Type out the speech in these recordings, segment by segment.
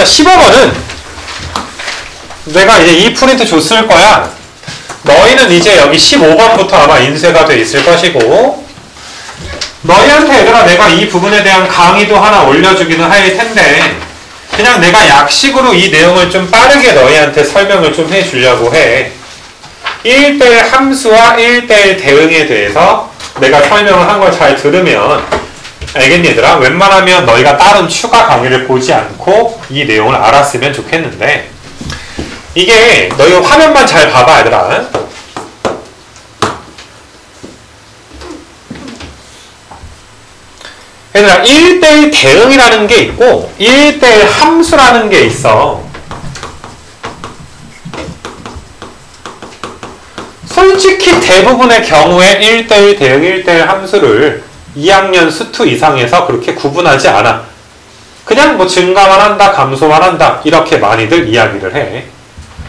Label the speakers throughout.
Speaker 1: 자, 15번은 내가 이제 이 프린트 줬을 거야. 너희는 이제 여기 15번부터 아마 인쇄가 돼 있을 것이고, 너희한테 얘들아 내가 이 부분에 대한 강의도 하나 올려주기는 할 텐데, 그냥 내가 약식으로 이 내용을 좀 빠르게 너희한테 설명을 좀 해주려고 해. 1대1 함수와 1대1 대응에 대해서 내가 설명을 한 걸 잘 들으면, 알겠니 얘들아? 웬만하면 너희가 다른 추가 강의를 보지 않고 이 내용을 알았으면 좋겠는데, 이게 너희 화면만 잘 봐봐 얘들아. 얘들아 1대1 대응이라는 게 있고 1대1 함수라는 게 있어. 솔직히 대부분의 경우에 1대1 대응, 1대1 함수를 2학년 수투 이상에서 그렇게 구분하지 않아. 그냥 뭐 증가만 한다, 감소만 한다 이렇게 많이들 이야기를 해.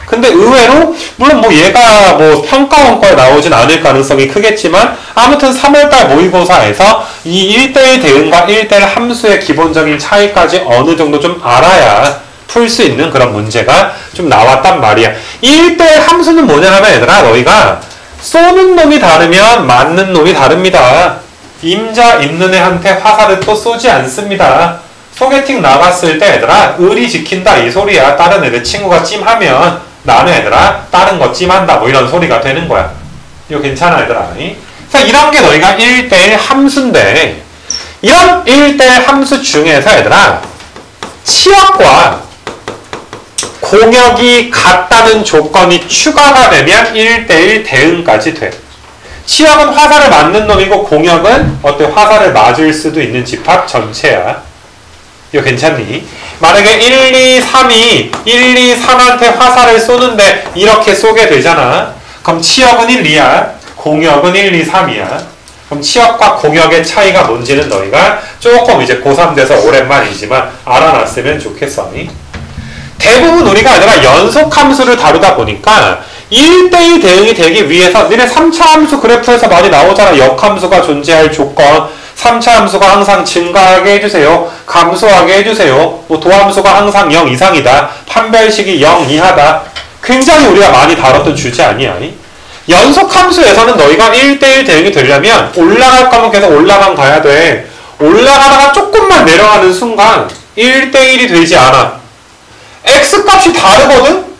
Speaker 1: 근데 의외로 물론 뭐 얘가 뭐 평가원과에 나오진 않을 가능성이 크겠지만 아무튼 3월달 모의고사에서 이 1대1 대응과 1대1 함수의 기본적인 차이까지 어느 정도 좀 알아야 풀 수 있는 그런 문제가 좀 나왔단 말이야. 1대1 함수는 뭐냐 하면 얘들아 너희가 쏘는 놈이 다르면 맞는 놈이 다릅니다. 임자 있는 애한테 화살을 또 쏘지 않습니다. 소개팅 나갔을 때 얘들아 의리 지킨다 이 소리야. 다른 애들 친구가 찜하면 나는 얘들아 다른 거 찜한다 뭐 이런 소리가 되는 거야. 이거 괜찮아 얘들아. 그래서 이런 게 너희가 1대1 함수인데 이런 1대1 함수 중에서 얘들아 치역과 공역이 같다는 조건이 추가가 되면 1대1 대응까지 돼. 치역은 화살을 맞는 놈이고 공역은 어때 화살을 맞을 수도 있는 집합 전체야. 이거 괜찮니? 만약에 1, 2, 3이 1, 2, 3한테 화살을 쏘는데 이렇게 쏘게 되잖아. 그럼 치역은 1, 2야. 공역은 1, 2, 3이야. 그럼 치역과 공역의 차이가 뭔지는 너희가 조금 이제 고3 돼서 오랜만이지만 알아놨으면 좋겠어. 대부분 우리가 얘들아 연속함수를 다루다 보니까 1대1 대응이 되기 위해서 니네 3차 함수 그래프에서 많이 나오잖아. 역함수가 존재할 조건. 3차 함수가 항상 증가하게 해주세요. 감소하게 해주세요. 뭐 도함수가 항상 0 이상이다. 판별식이 0 이하다. 굉장히 우리가 많이 다뤘던 주제 아니야. 연속함수에서는 너희가 1대1 대응이 되려면 올라갈 거면 계속 올라만 가야 돼. 올라가다가 조금만 내려가는 순간 1대1이 되지 않아. x값이 다르거든?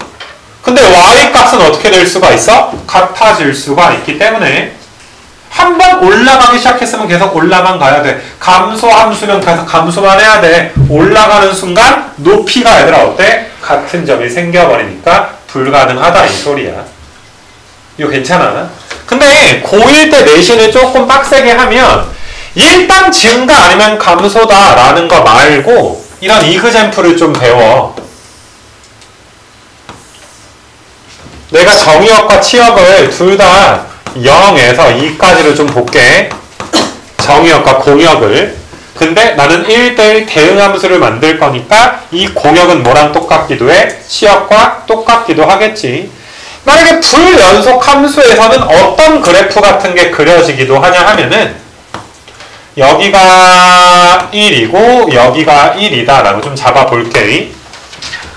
Speaker 1: 근데 y값은 어떻게 될 수가 있어? 같아질 수가 있기 때문에 한 번 올라가기 시작했으면 계속 올라만 가야 돼. 감소함수면 계속 감소만 해야 돼. 올라가는 순간 높이가 얘들아 어때? 같은 점이 생겨버리니까 불가능하다 이 소리야. 이거 괜찮아? 근데 고1 때 내신을 조금 빡세게 하면 일단 증가 아니면 감소다 라는 거 말고 이런 이그젬플을 좀 배워. 내가 정의역과 치역을 둘 다 0에서 2까지를 좀 볼게. 정의역과 공역을. 근데 나는 1대1 대응함수를 만들 거니까 이 공역은 뭐랑 똑같기도 해? 치역과 똑같기도 하겠지. 만약에 불연속 함수에서는 어떤 그래프 같은 게 그려지기도 하냐 하면은 여기가 1이고 여기가 1이다 라고 좀 잡아볼게.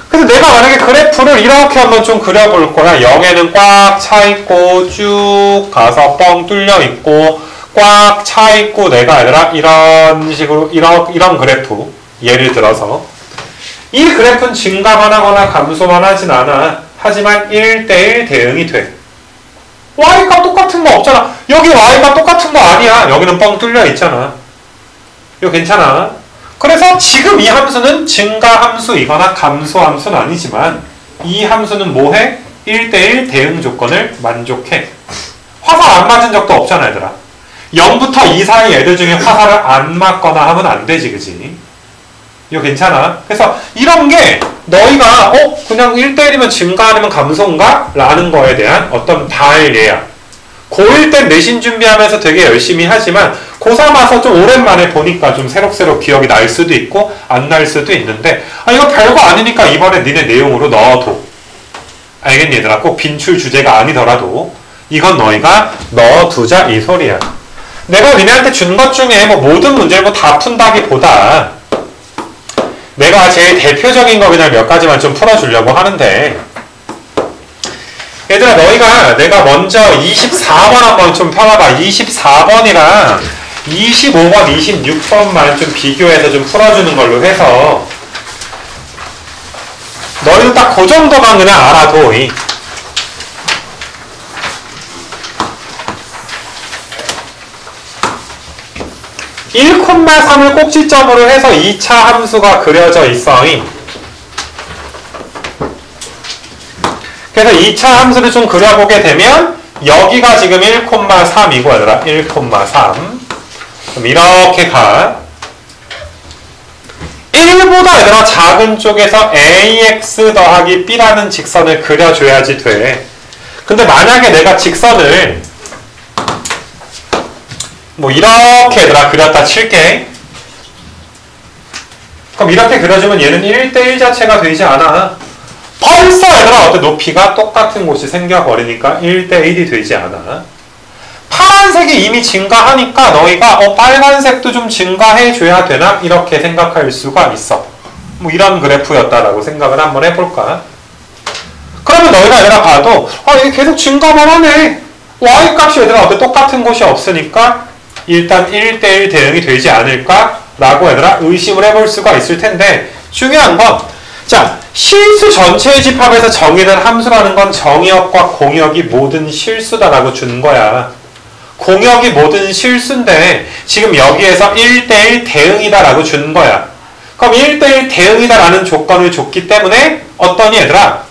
Speaker 1: 그래서 내가 만약에 그래프를 이렇게 한번 좀 그려볼 거야. 0에는 꽉 차있고 쭉 가서 뻥 뚫려있고 꽉 차있고 내가 얘들아 이런 식으로 이런 그래프 예를 들어서 이 그래프는 증가만 하거나 감소만 하진 않아. 하지만 1대1 대응이 돼. y값 똑같은 거 없잖아. 여기 y값 똑같은 거 아니야. 여기는 뻥 뚫려 있잖아. 이거 괜찮아. 그래서 지금 이 함수는 증가함수이거나 감소함수는 아니지만 이 함수는 뭐해? 1대1 대응 조건을 만족해. 화살 안 맞은 적도 없잖아 얘들아. 0부터 2 사이 애들 중에 화살을 안 맞거나 하면 안 되지 그지? 이거 괜찮아. 그래서 이런 게 너희가 그냥 1대1이면 증가 아니면 감소인가? 라는 거에 대한 어떤 발예야. 고1 때 내신 준비하면서 되게 열심히 하지만 고3 와서 좀 오랜만에 보니까 좀 새록새록 기억이 날 수도 있고 안 날 수도 있는데 이거 별거 아니니까 이번에 니네 내용으로 넣어둬. 알겠니 얘들아? 꼭 빈출 주제가 아니더라도 이건 너희가 넣어두자 이 소리야. 내가 니네한테 준 것 중에 뭐 모든 문제를 뭐 다 푼다기보다 내가 제일 대표적인 거 그냥 몇 가지만 좀 풀어주려고 하는데, 얘들아 너희가 내가 먼저 24번 한번 좀 펴봐봐. 24번이랑 25번, 26번만 좀 비교해서 좀 풀어주는 걸로 해서 너희도 딱 그 정도만 그냥 알아도 1,3을 꼭지점으로 해서 2차 함수가 그려져 있어. 그래서 2차 함수를 좀 그려보게 되면 여기가 지금 1,3이고 얘들아 1,3 그럼 이렇게 가 1보다 얘들아 작은 쪽에서 ax 더하기 b라는 직선을 그려줘야지 돼. 근데 만약에 내가 직선을 뭐 이렇게 얘들아 그렸다 칠게. 그럼 이렇게 그려주면 얘는 1대1 자체가 되지 않아. 벌써 얘들아 어때? 높이가 똑같은 곳이 생겨버리니까 1대1이 되지 않아. 파란색이 이미 증가하니까 너희가 빨간색도 좀 증가해줘야 되나? 이렇게 생각할 수가 있어. 뭐 이런 그래프였다라고 생각을 한번 해볼까? 그러면 너희가 얘들아 봐도 이게 계속 증가만 하네. y값이 얘들아 어때? 똑같은 곳이 없으니까 일단 1대1 대응이 되지 않을까? 라고 얘들아 의심을 해볼 수가 있을 텐데 중요한 건 자, 실수 전체의 집합에서 정의된 함수라는 건 정의역과 공역이 모든 실수다라고 준 거야. 공역이 모든 실수인데 지금 여기에서 1대1 대응이다라고 준 거야. 그럼 1대1 대응이다라는 조건을 줬기 때문에 어떠니 얘들아?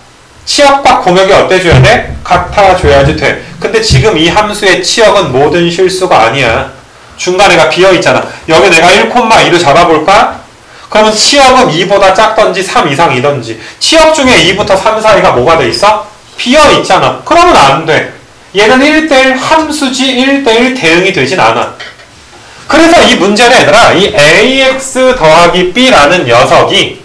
Speaker 1: 치역과 공역이 어때줘야 돼? 같아줘야지 돼. 근데 지금 이 함수의 치역은 모든 실수가 아니야. 중간에가 비어있잖아. 여기 내가 1,2로 잡아볼까? 그러면 치역은 2보다 작던지 3 이상이던지 치역 중에 2부터 3 사이가 뭐가 돼 있어? 비어있잖아. 그러면 안 돼. 얘는 1대1 함수지 1대1 대응이 되진 않아. 그래서 이 문제는 얘들아 이 ax 더하기 b라는 녀석이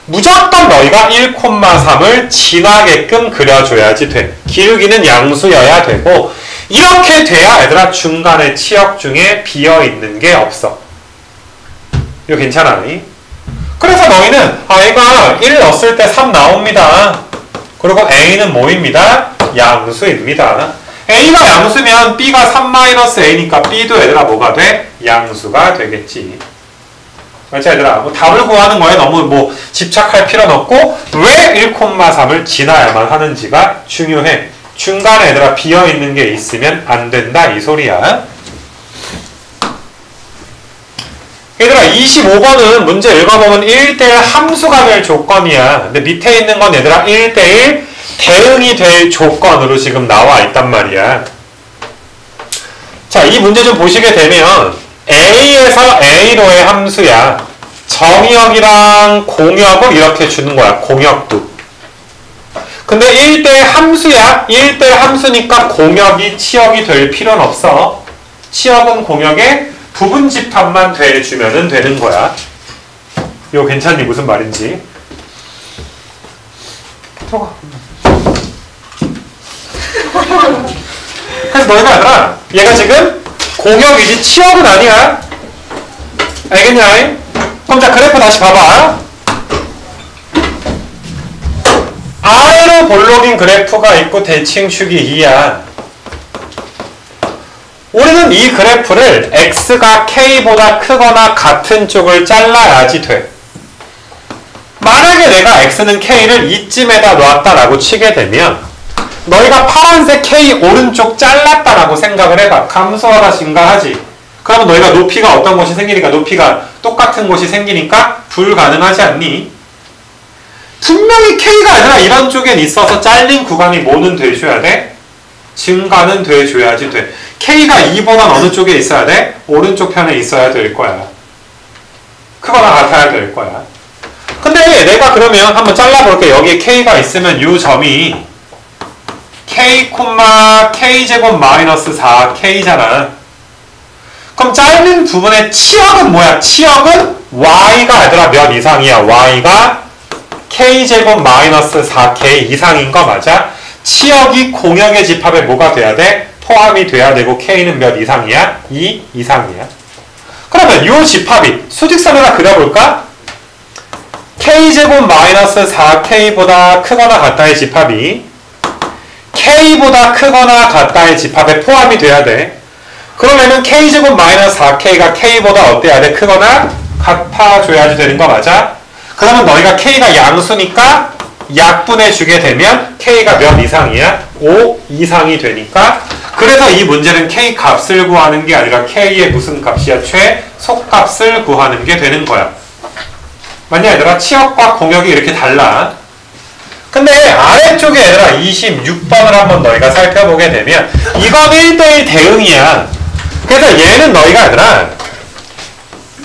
Speaker 1: 무조건 너희가 1,3을 지나게끔 그려줘야지 돼. 기울기는 양수여야 되고 이렇게 돼야 얘들아 중간에 치역 중에 비어있는 게 없어. 이거 괜찮아? 그래서 너희는 얘가 1 넣었을 때 3 나옵니다. 그리고 a는 뭐입니다? 양수입니다. a가 양수면 b가 3-a니까 b도 얘들아 뭐가 돼? 양수가 되겠지. 그렇지 얘들아? 뭐 답을 구하는 거에 너무 뭐 집착할 필요는 없고 왜 1,3을 지나야만 하는지가 중요해. 중간에 얘들아 비어있는 게 있으면 안 된다 이 소리야. 얘들아 25번은 문제 읽어보면 1대1 함수가 될 조건이야. 근데 밑에 있는 건 얘들아 1대1 대응이 될 조건으로 지금 나와 있단 말이야. 자, 이 문제 좀 보시게 되면 a에서 a로의 함수야. 정의역이랑 공역을 이렇게 주는 거야. 공역도. 근데 1대1 함수야. 1대1 함수니까 공역이 치역이 될 필요는 없어. 치역은 공역의 부분 집합만 돼주면 되는 거야. 이거 괜찮니? 무슨 말인지. 그래서 너희가 얘들아 얘가 지금 공역이지 치역은 아니야. 알겠냐? 그럼 자 그래프 다시 봐봐. 아래로 볼록인 그래프가 있고 대칭축이 2야. 우리는 이 그래프를 x가 k보다 크거나 같은 쪽을 잘라야지 돼. 만약에 내가 x는 k를 이쯤에다 놨다라고 치게 되면 너희가 파란색 k 오른쪽 잘랐다라고 생각을 해봐. 감소하다 증가하지. 그러면 너희가 높이가 어떤 곳이 생기니까 높이가 똑같은 곳이 생기니까 불가능하지 않니? 분명히 k가 아니라 이런 쪽엔 있어서 잘린 구간이 뭐는 돼줘야 돼? 증가는 돼줘야지 돼. k가 2보다 어느 쪽에 있어야 돼? 오른쪽 편에 있어야 될 거야. 크거나 같아야 될 거야. 근데 내가 그러면 한번 잘라볼게. 여기에 k가 있으면 이 점이 k, k제곱 마이너스 4k잖아. 그럼 잘린 부분의 치역은 뭐야? 치역은 y가 얘들아 몇 이상이야? y가 k제곱 마이너스 4k 이상인 거 맞아? 치역이 공역의 집합에 뭐가 돼야 돼? 포함이 돼야 되고 k는 몇 이상이야? 2 이상이야. 그러면 이 집합이 수직선에다 그려볼까? k제곱 마이너스 4k보다 크거나 같다의 집합이 k보다 크거나 같다의 집합에 포함이 돼야 돼. 그러면은 k제곱 마이너스 4k가 k보다 어때야 돼? 크거나 같아줘야지 되는 거 맞아? 그러면 너희가 k가 양수니까 약분해주게 되면 k가 몇 이상이야? 5 이상이 되니까 그래서 이 문제는 k 값을 구하는 게 아니라 k의 무슨 값이야? 최소값을 구하는 게 되는 거야. 맞냐 얘들아? 치역과 공역이 이렇게 달라. 근데 아래쪽에 얘들아 26번을 한번 너희가 살펴보게 되면 이건 1대1 대응이야. 그래서 얘는 너희가 얘들아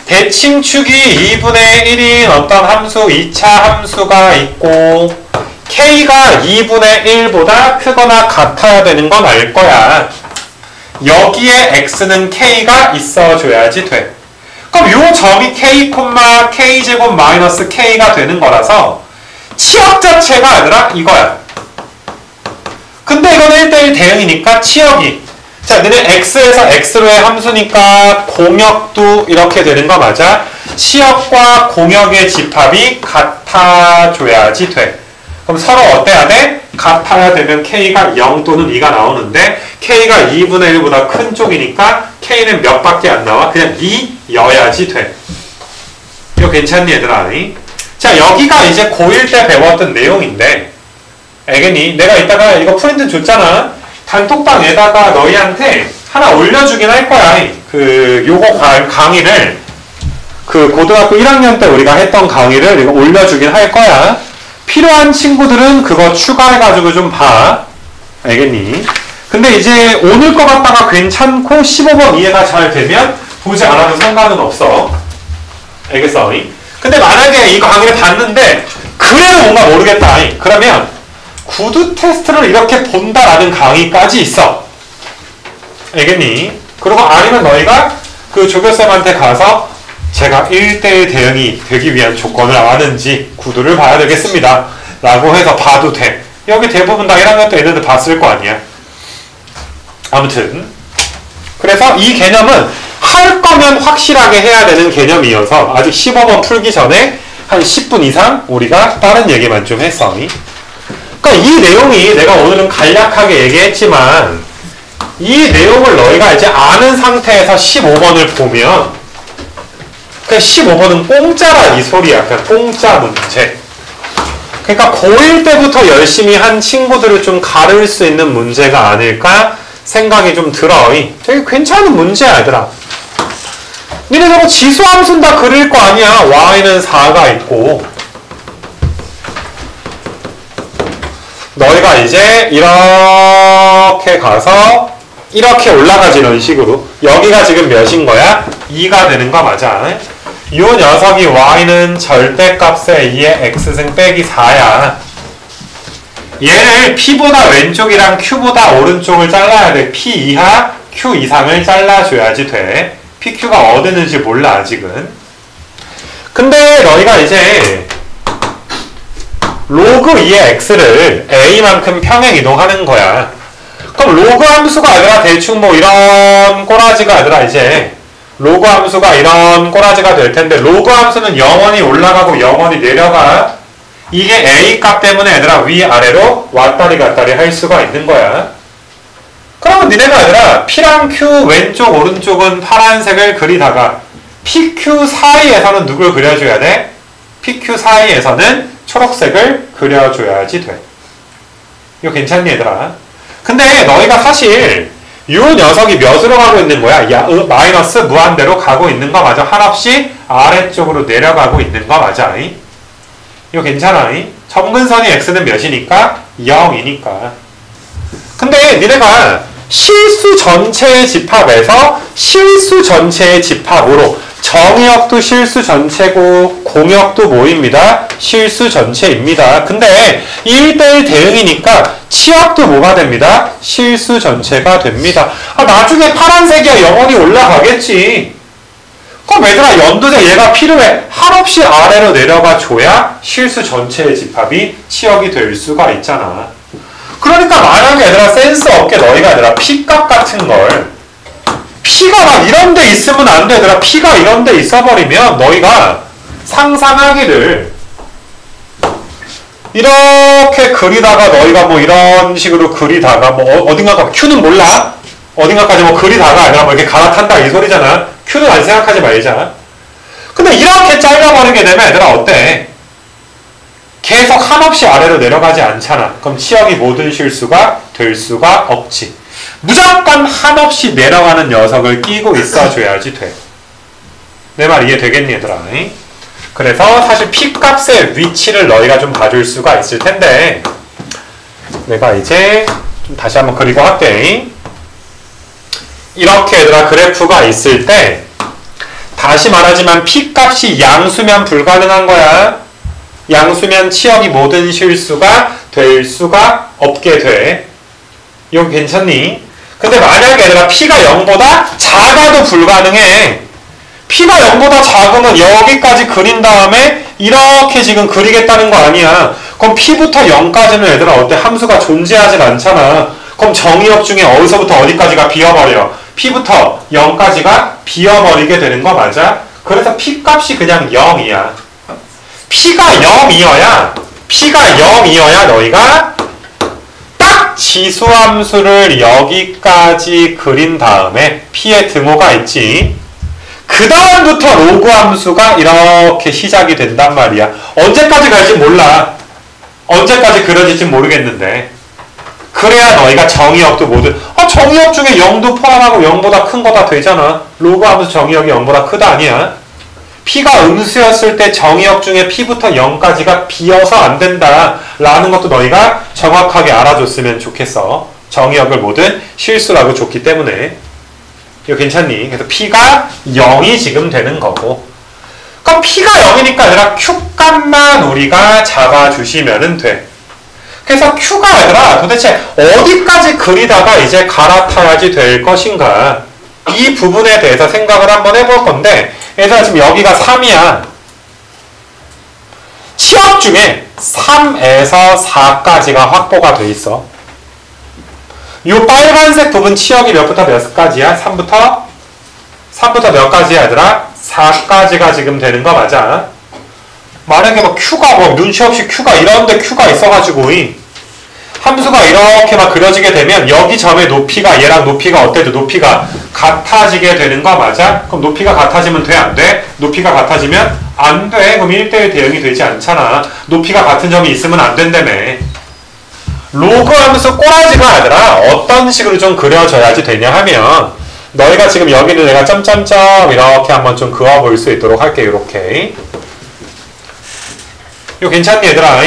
Speaker 1: 대칭축이 2분의 1인 어떤 함수 2차 함수가 있고 k가 2분의 1보다 크거나 같아야 되는 건 알 거야. 여기에 x는 k가 있어줘야지 돼. 그럼 요 점이 k, k제곱 마이너스 k가 되는 거라서 치역 자체가 아니라 이거야. 근데 이건 1대1 대응이니까 치역이 자, 너네 x에서 x로의 함수니까 공역도 이렇게 되는 거 맞아? 치역과 공역의 집합이 같아줘야지 돼. 그럼 서로 어때야 돼? 같아야 되면 k가 0 또는 2가 나오는데 k가 2분의 1보다 큰 쪽이니까 k는 몇 밖에 안 나와? 그냥 2여야지 돼. 이거 괜찮니 얘들아? 자, 여기가 이제 고1 때 배웠던 내용인데 알겠니? 내가 이따가 이거 프린트 줬잖아. 단톡방에다가 너희한테 하나 올려주긴 할 거야. 요거 강의를 고등학교 1학년 때 우리가 했던 강의를 이거 올려주긴 할 거야. 필요한 친구들은 그거 추가해가지고 좀 봐. 알겠니? 근데 이제 오늘 거 갖다가 괜찮고 15번 이해가 잘 되면 보지 않아도 상관은 없어. 알겠어? 근데 만약에 이거 강의를 봤는데 그래도 뭔가 모르겠다. 그러면 구두 테스트를 이렇게 본다라는 강의까지 있어. 알겠니? 그리고 아니면 너희가 그 조교쌤한테 가서 제가 1대1 대응이 되기 위한 조건을 아는지 구두를 봐야 되겠습니다. 라고 해서 봐도 돼. 여기 대부분 다 1학년 때 애들도 봤을 거 아니야. 아무튼 그래서 이 개념은 할 거면 확실하게 해야 되는 개념이어서 아직 15번 풀기 전에 한 10분 이상 우리가 다른 얘기만 좀 했어. 그러니까 이 내용이 내가 오늘은 간략하게 얘기했지만 이 내용을 너희가 이제 아는 상태에서 15번을 보면 그 15번은 공짜라 이 소리야. 그냥 공짜 문제. 그러니까 고1 때부터 열심히 한 친구들을 좀 가를 수 있는 문제가 아닐까 생각이 좀 들어. 되게 괜찮은 문제야 얘들아. 니네 저거 지수함수는 다 그릴 거 아니야. y는 4가 있고 너희가 이제 이렇게 가서 이렇게 올라가지 이런 식으로 여기가 지금 몇인 거야? 2가 되는 거 맞아. 이 녀석이 y는 절대값의 2의 x승 빼기 4야. 얘를 p보다 왼쪽이랑 q보다 오른쪽을 잘라야 돼. p 이하 q 이상을 잘라줘야지 돼. pq가 어디는지 몰라 아직은. 근데 너희가 이제 로그 2의 x를 a만큼 평행 이동하는 거야. 그럼 로그 함수가 아니라 대충 뭐 이런 꼬라지가 아니라 이제 로그 함수가 이런 꼬라지가 될 텐데 로그 함수는 영원히 올라가고 영원히 내려가. 이게 a 값 때문에 얘들아 위아래로 왔다리 갔다리 할 수가 있는 거야. 그러면 니네가 아니라 p랑 q 왼쪽 오른쪽은 파란색을 그리다가 pq 사이에서는 누굴 그려줘야 돼? pq 사이에서는 초록색을 그려줘야지 돼. 이거 괜찮니 얘들아? 근데 너희가 사실 이 녀석이 몇으로 가고 있는 거야? 마이너스 무한대로 가고 있는 거 맞아? 한없이 아래쪽으로 내려가고 있는 거 맞아? 이거 괜찮아? 점근선이 x는 몇이니까? 0이니까. 근데 니네가 실수 전체의 집합에서 실수 전체의 집합으로 정의역도 실수 전체고 공역도 뭐입니다? 실수 전체입니다. 근데 1대1 대응이니까 치역도 뭐가 됩니다? 실수 전체가 됩니다. 아, 나중에 파란색이야 영원히 올라가겠지. 그럼 얘들아 연두색 얘가 필요해. 한없이 아래로 내려가 줘야 실수 전체의 집합이 치역이 될 수가 있잖아. 그러니까 만약에 얘들아 센스 없게 너희가 얘들아 P값 같은 걸 P가 막 이런 데 있으면 안 돼. 얘들아 P가 이런 데 있어버리면 너희가 상상하기를 이렇게 그리다가 너희가 뭐 이런 식으로 그리다가 뭐 어딘가 Q는 몰라. 어딘가까지 뭐 그리다가 아니라 뭐 이렇게 갈아탄다 이 소리잖아. Q는 안 생각하지 말자. 근데 이렇게 잘라버리게 되면 얘들아 어때? 계속 한없이 아래로 내려가지 않잖아. 그럼 치역이 모든 실수가 될 수가 없지. 무조건 한없이 내려가는 녀석을 끼고 있어줘야지 돼. 내 말 이해되겠니 얘들아? 그래서 사실 P값의 위치를 너희가 좀 봐줄 수가 있을 텐데 내가 이제 좀 다시 한번 그리고 할게. 이렇게 얘들아 그래프가 있을 때 다시 말하지만 P값이 양수면 불가능한 거야. 양수면 치역이 모든 실수가 될 수가 없게 돼. 이거 괜찮니? 근데 만약에 얘들아 P가 0보다 작아도 불가능해. P가 0보다 작으면 여기까지 그린 다음에 이렇게 지금 그리겠다는 거 아니야. 그럼 P부터 0까지는 얘들아 어때? 함수가 존재하진 않잖아. 그럼 정의역 중에 어디서부터 어디까지가 비어버려? P부터 0까지가 비어버리게 되는 거 맞아? 그래서 P값이 그냥 0이야. P가 0이어야 너희가 딱 지수함수를 여기까지 그린 다음에 P의 등호가 있지. 그 다음부터 로그 함수가 이렇게 시작이 된단 말이야. 언제까지 갈지 몰라. 언제까지 그려질지 모르겠는데. 그래야 너희가 정의역도 모두 정의역 중에 0도 포함하고 0보다 큰 거 다 되잖아. 로그 함수 정의역이 0보다 크다 아니야. P가 음수였을 때 정의역 중에 P부터 0까지가 비어서 안 된다 라는 것도 너희가 정확하게 알아줬으면 좋겠어. 정의역을 모든 실수라고 줬기 때문에. 이거 괜찮니? 그래서 P가 0이 지금 되는 거고. 그럼 P가 0이니까 얘들아 Q값만 우리가 잡아주시면 돼. 그래서 Q가 얘들아 도대체 어디까지 그리다가 이제 갈아타야지 될 것인가. 이 부분에 대해서 생각을 한번 해볼 건데 얘들아 지금 여기가 3이야. 치역 중에 3에서 4까지가 확보가 돼 있어. 이 빨간색 부분 치역이 몇부터 몇까지야? 3부터 몇 가지야 얘들아? 4까지가 지금 되는 거 맞아? 만약에 뭐 Q가 뭐 눈치 없이 Q가 이런데 Q가 있어가지고 함수가 이렇게 막 그려지게 되면 여기 점의 높이가 얘랑 높이가 어때도 높이가 같아지게 되는 거 맞아? 그럼 높이가 같아지면 돼? 안 돼? 높이가 같아지면 안 돼. 그럼 1대1 대응이 되지 않잖아. 높이가 같은 점이 있으면 안 된다며. 로그 함수 꼬라지가 얘들아 어떤 식으로 좀 그려져야지 되냐 하면 너희가 지금 여기를 내가 점점점 이렇게 한번 좀 그어볼 수 있도록 할게. 이렇게 이거 괜찮니 얘들아?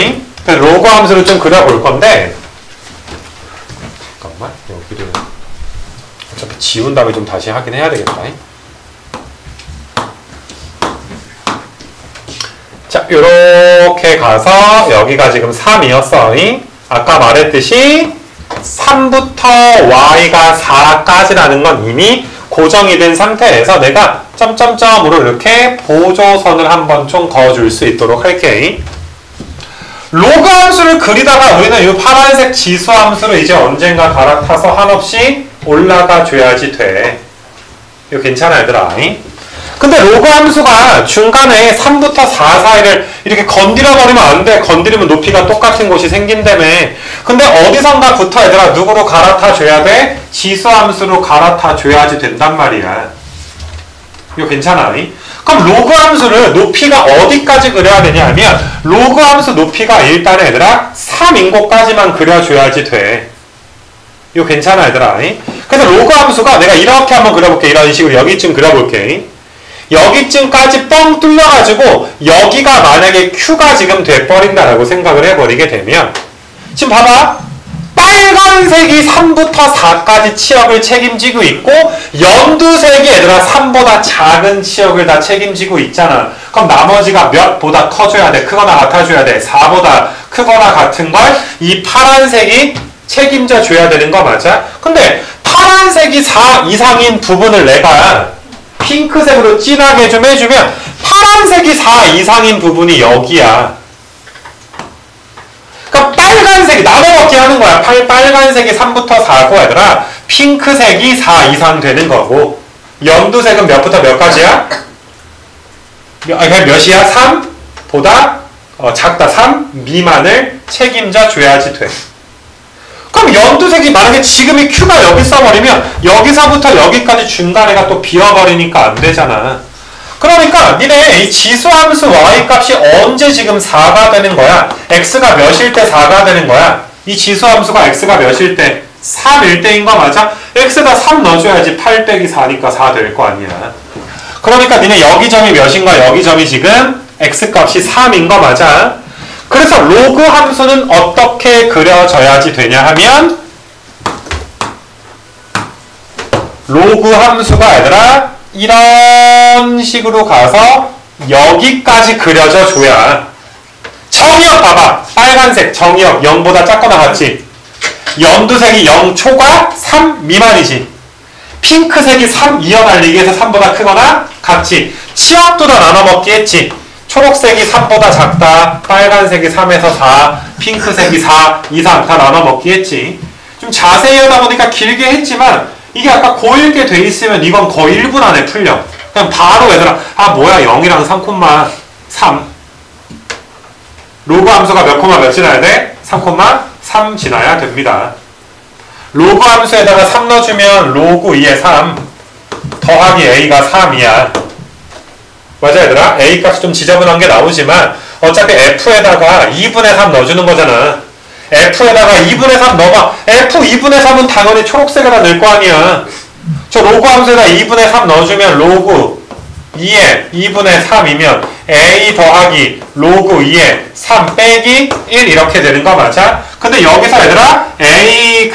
Speaker 1: 로그 함수를 좀 그려볼 건데 잠깐만 여기를 어차피 지운 다음에 좀 다시 하긴 해야 되겠다. 자 요렇게 가서 여기가 지금 3이었어. 아까 말했듯이 3부터 y가 4까지라는 건 이미 고정이 된 상태에서 내가 점점점으로 이렇게 보조선을 한번 좀 그어줄 수 있도록 할게. 로그 함수를 그리다가 우리는 이 파란색 지수 함수로 이제 언젠가 갈아타서 한없이 올라가 줘야지 돼. 이거 괜찮아 얘들아? 근데 로그 함수가 중간에 3부터 4 사이를 이렇게 건드려 버리면 안 돼. 건드리면 높이가 똑같은 곳이 생긴다며. 근데 어디선가 부터 얘들아 누구로 갈아타 줘야 돼? 지수 함수로 갈아타 줘야지 된단 말이야. 이거 괜찮아? 그럼 로그 함수를 높이가 어디까지 그려야 되냐 하면 로그 함수 높이가 일단 얘들아 3인 곳까지만 그려줘야지 돼. 이거 괜찮아 얘들아? 그래서 로그 함수가 내가 이렇게 한번 그려볼게. 이런 식으로 여기쯤 그려볼게. 여기쯤까지 뻥 뚫려가지고 여기가 만약에 Q가 지금 돼버린다라고 생각을 해버리게 되면 지금 봐봐. 빨간색이 3부터 4까지 치역을 책임지고 있고 연두색이 얘들아 3보다 작은 치역을 다 책임지고 있잖아. 그럼 나머지가 몇보다 커져야 돼? 크거나 같아줘야 돼? 4보다 크거나 같은 걸 이 파란색이 책임져 줘야 되는 거 맞아? 근데 파란색이 4 이상인 부분을 내가 핑크색으로 진하게 좀 해주면 파란색이 4 이상인 부분이 여기야. 그러니까 빨간색이 나눠먹기 하는 거야. 빨간색이 3부터 4고 얘들아 핑크색이 4 이상 되는 거고 연두색은 몇부터 몇 가지야? 그냥 몇이야? 3보다 작다 3 미만을 책임져 줘야지 돼. 그럼 연두색이 만약에 지금 이 Q가 여기 써버리면 여기서부터 여기까지 중간에가 또 비어버리니까 안 되잖아. 그러니까 니네 이 지수함수 y 값이 언제 지금 4가 되는 거야? x가 몇일 때 4가 되는 거야? 이 지수함수가 x가 몇일 때 3일 때인 거 맞아? x에다 3 넣어줘야지 8 빼기 4니까 4 될 거 아니야. 그러니까 니네 여기 점이 몇인 거야? 여기 점이 지금 x값이 3인 거 맞아? 그래서 로그 함수는 어떻게 그려져야지 되냐 하면 로그 함수가 얘들아 이런 식으로 가서 여기까지 그려져 줘야 정의역 봐봐. 빨간색 정의역 0보다 작거나 같지? 연두색이 0 초과 3 미만이지. 핑크색이 3 이어 날리기 해서 3보다 크거나 같지. 치역도 다 나눠먹기 했지. 초록색이 3보다 작다. 빨간색이 3에서 4. 핑크색이 4 이상 다 나눠먹기 했지. 좀 자세히 하다 보니까 길게 했지만 이게 아까 고일게 돼 있으면 이건 거의 1분 안에 풀려. 그냥 바로 얘들아 뭐야 0이랑 3,3 로그 함수가 몇 콤마 몇 지나야 돼? 3,3 지나야 됩니다. 로그 함수에다가 3 넣어주면 로그 2에 3 더하기 a가 3이야. 맞아 얘들아? a 값이 좀 지저분한 게 나오지만 어차피 f에다가 2분의 3 넣어주는 거잖아. f에다가 2분의 3 넣어봐. f 2분의 3은 당연히 초록색에다 넣을 거 아니야. 저 로그 함수에다 2분의 3 넣어주면 로그 2에 2분의 3이면 a 더하기 로그 2에 3 빼기 1 이렇게 되는 거 맞아? 근데 여기서 얘들아 a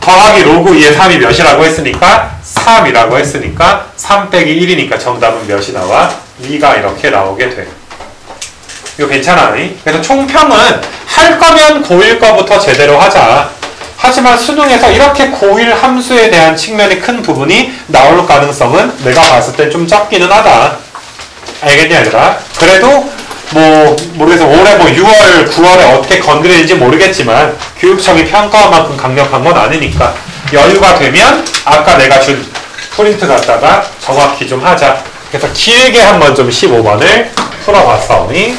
Speaker 1: 더하기 로그 2에 3이 몇이라고 했으니까 3이라고 했으니까 3 빼기 1이니까 정답은 몇이 나와? 2가 이렇게 나오게 돼. 이거 괜찮아? 그래서 총평은 할 거면 고1 거부터 제대로 하자. 하지만 수능에서 이렇게 고1 함수에 대한 측면이 큰 부분이 나올 가능성은 내가 봤을 때 좀 적기는 하다. 알겠냐 얘들아? 그래도 모르겠어. 올해 6월, 9월에 어떻게 건드릴지 모르겠지만 교육청이 평가한 만큼 강력한 건 아니니까 여유가 되면 아까 내가 준 프린트 갖다가 정확히 좀 하자. 그래서 길게 한번 좀 15번을 풀어봤사오니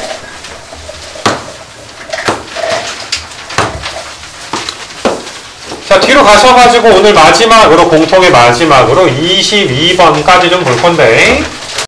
Speaker 1: 자 뒤로 가셔가지고 오늘 마지막으로 공통의 마지막으로 22번까지 좀 볼 건데